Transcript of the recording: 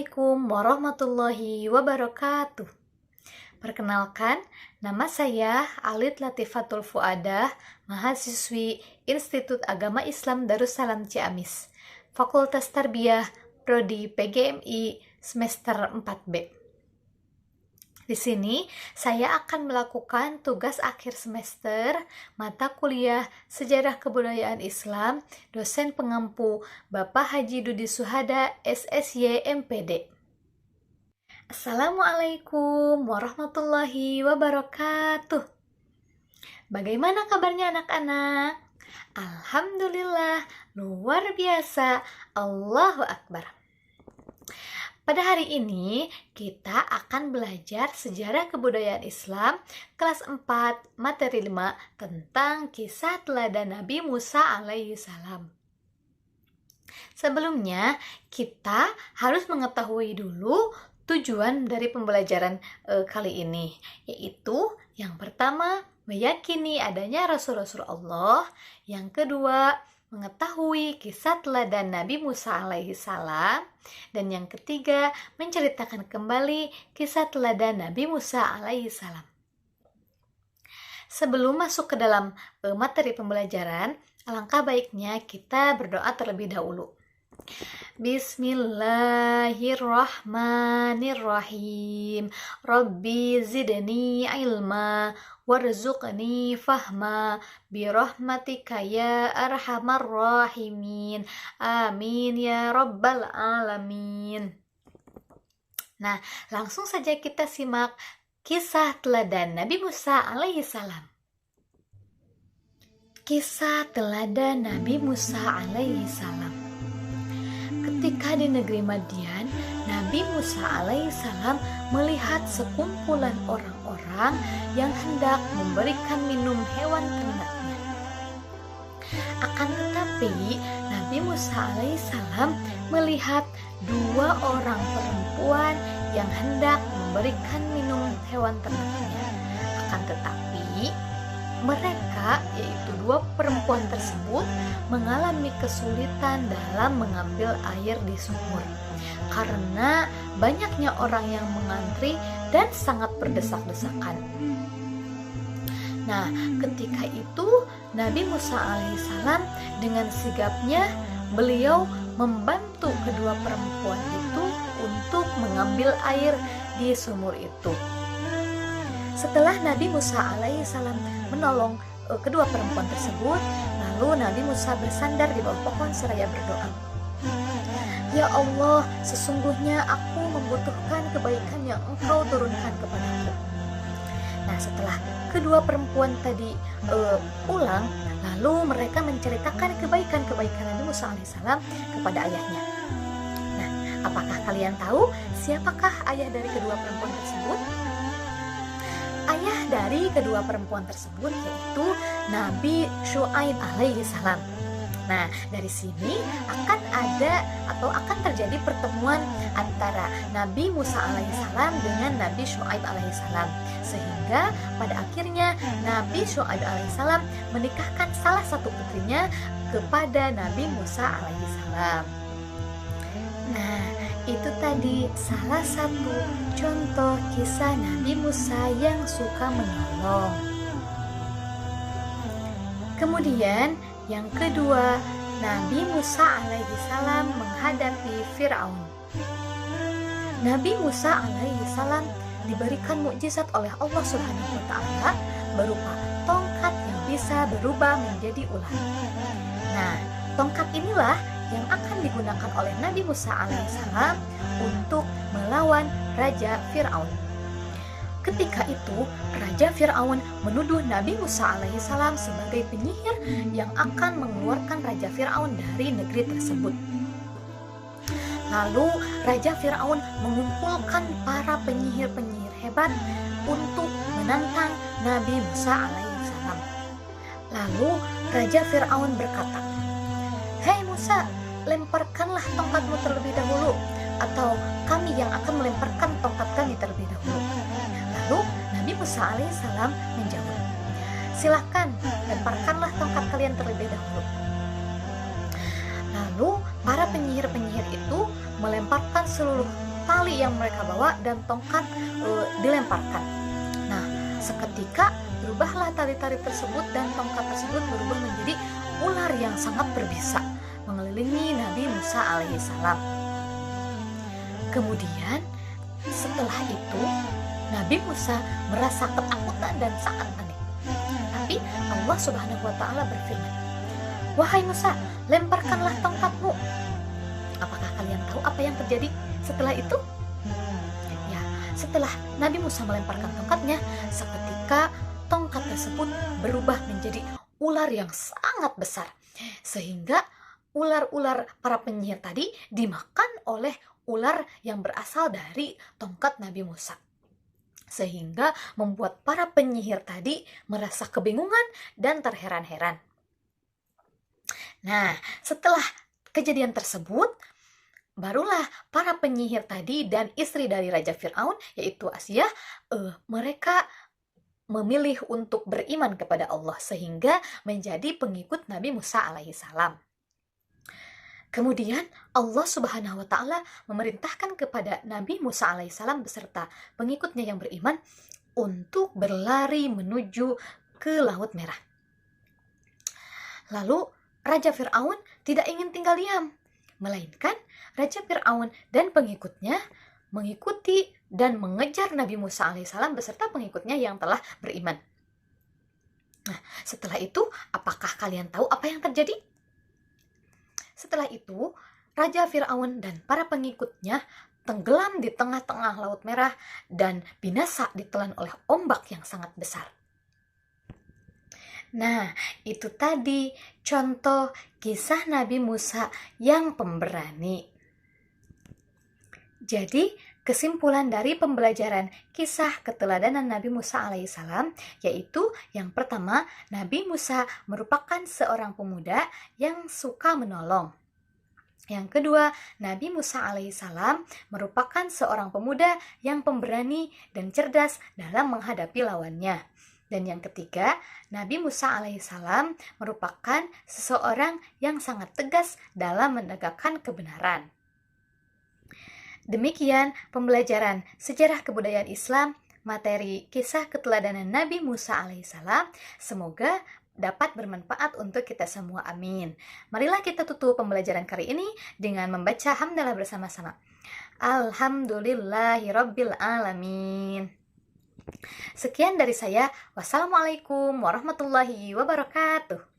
Assalamualaikum warahmatullahi wabarakatuh. Perkenalkan, nama saya Alit Latifatul Fuadah, mahasiswi Institut Agama Islam Darussalam Ciamis, Fakultas Tarbiyah, Prodi PGMI semester 4B. Di sini saya akan melakukan tugas akhir semester mata kuliah Sejarah Kebudayaan Islam, dosen pengampu Bapak Haji Dudi Suhada, SSY MPD. Assalamualaikum warahmatullahi wabarakatuh. Bagaimana kabarnya anak-anak? Alhamdulillah, luar biasa. Allahu Akbar. Pada hari ini kita akan belajar sejarah kebudayaan Islam kelas 4 materi 5 tentang kisah teladan Nabi Musa alaihi salam. Sebelumnya kita harus mengetahui dulu tujuan dari pembelajaran kali ini, yaitu yang pertama meyakini adanya Rasul-Rasul Allah, yang kedua mengetahui kisah teladan Nabi Musa alaihi salam, dan yang ketiga menceritakan kembali kisah teladan Nabi Musa alaihi salam. Sebelum masuk ke dalam materi pembelajaran, alangkah baiknya kita berdoa terlebih dahulu. Bismillahirrahmanirrahim. Rabbi zidni ilma warzuqni fahma birahmatika ya arhamar rahimin. Amin ya rabbal alamin. Nah, langsung saja kita simak kisah teladan Nabi Musa alaihi salam. Kisah teladan Nabi Musa alaihi salam. Ketika di negeri Madian, Nabi Musa alaihissalam melihat sekumpulan orang-orang yang hendak memberikan minum hewan ternaknya. Akan tetapi, Nabi Musa alaihissalam melihat dua orang perempuan yang hendak memberikan minum hewan ternaknya. Akan tetapi, mereka, yaitu dua perempuan tersebut, mengalami kesulitan dalam mengambil air di sumur karena banyaknya orang yang mengantri dan sangat berdesak-desakan. Nah, ketika itu Nabi Musa alaihissalam dengan sigapnya beliau membantu kedua perempuan itu untuk mengambil air di sumur itu. Setelah Nabi Musa alaihissalam menolong kedua perempuan tersebut, lalu Nabi Musa bersandar di bawah pohon seraya berdoa, "Ya Allah, sesungguhnya aku membutuhkan kebaikan yang Engkau turunkan kepadaku." Nah, setelah kedua perempuan tadi pulang, lalu mereka menceritakan kebaikan-kebaikan Nabi Musa alaihissalam kepada ayahnya. Nah, apakah kalian tahu siapakah ayah dari kedua perempuan tersebut? Ayah dari kedua perempuan tersebut yaitu Nabi Syuaib alaihi salam. Nah, dari sini akan ada atau akan terjadi pertemuan antara Nabi Musa alaihi salam dengan Nabi Syuaib alaihi salam, sehingga pada akhirnya Nabi Syuaib alaihi salam menikahkan salah satu putrinya kepada Nabi Musa alaihi salam. Nah, itu tadi salah satu contoh kisah Nabi Musa yang suka menolong. Kemudian yang kedua, Nabi Musa alaihi salam menghadapi Fir'aun. Nabi Musa alaihi salam diberikan mukjizat oleh Allah Subhanahu wa taala berupa tongkat yang bisa berubah menjadi ular. Nah, tongkat inilah yang akan digunakan oleh Nabi Musa alaihissalam untuk melawan Raja Fir'aun. Ketika itu, Raja Fir'aun menuduh Nabi Musa alaihissalam sebagai penyihir yang akan mengeluarkan Raja Fir'aun dari negeri tersebut. Lalu, Raja Fir'aun mengumpulkan para penyihir-penyihir hebat untuk menantang Nabi Musa alaihissalam. Lalu, Raja Fir'aun berkata, "Hei Musa, lemparkanlah tongkatmu terlebih dahulu, atau kami yang akan melemparkan tongkat kami terlebih dahulu." Lalu Nabi Musa alaihissalam menjawab, "Silahkan, lemparkanlah tongkat kalian terlebih dahulu." Lalu para penyihir-penyihir itu melemparkan seluruh tali yang mereka bawa dan tongkat dilemparkan. Nah, seketika berubahlah tali-tali tersebut dan tongkat tersebut berubah menjadi ular yang sangat berbisa mengelilingi Nabi Musa alaihissalam. Kemudian setelah itu Nabi Musa merasa ketakutan dan sangat panik. Tapi Allah Subhanahu wa taala berfirman, "Wahai Musa, lemparkanlah tongkatmu." Apakah kalian tahu apa yang terjadi setelah itu? Ya, setelah Nabi Musa melemparkan tongkatnya, seketika tongkat tersebut berubah menjadi ular yang sangat besar, sehingga ular-ular para penyihir tadi dimakan oleh ular yang berasal dari tongkat Nabi Musa, sehingga membuat para penyihir tadi merasa kebingungan dan terheran-heran. Nah, setelah kejadian tersebut, barulah para penyihir tadi dan istri dari Raja Fir'aun, yaitu Asiyah, mereka memilih untuk beriman kepada Allah sehingga menjadi pengikut Nabi Musa alaihissalam. Kemudian Allah Subhanahu wa taala memerintahkan kepada Nabi Musa alaihissalam beserta pengikutnya yang beriman untuk berlari menuju ke Laut Merah. Lalu Raja Fir'aun tidak ingin tinggal diam, melainkan Raja Fir'aun dan pengikutnya mengikuti dan mengejar Nabi Musa alaihissalam beserta pengikutnya yang telah beriman. Nah, setelah itu apakah kalian tahu apa yang terjadi? Setelah itu, Raja Fir'aun dan para pengikutnya tenggelam di tengah-tengah Laut Merah dan binasa ditelan oleh ombak yang sangat besar. Nah, itu tadi contoh kisah Nabi Musa yang pemberani. Jadi, kesimpulan dari pembelajaran kisah keteladanan Nabi Musa alaihissalam yaitu yang pertama, Nabi Musa merupakan seorang pemuda yang suka menolong. Yang kedua, Nabi Musa alaihissalam merupakan seorang pemuda yang pemberani dan cerdas dalam menghadapi lawannya. Dan yang ketiga, Nabi Musa alaihissalam merupakan seseorang yang sangat tegas dalam menegakkan kebenaran. Demikian pembelajaran sejarah kebudayaan Islam, materi kisah keteladanan Nabi Musa alaihissalam. Semoga dapat bermanfaat untuk kita semua. Amin. Marilah kita tutup pembelajaran kali ini dengan membaca hamdalah bersama-sama. Alhamdulillahirabbil alamin. Sekian dari saya. Wassalamualaikum warahmatullahi wabarakatuh.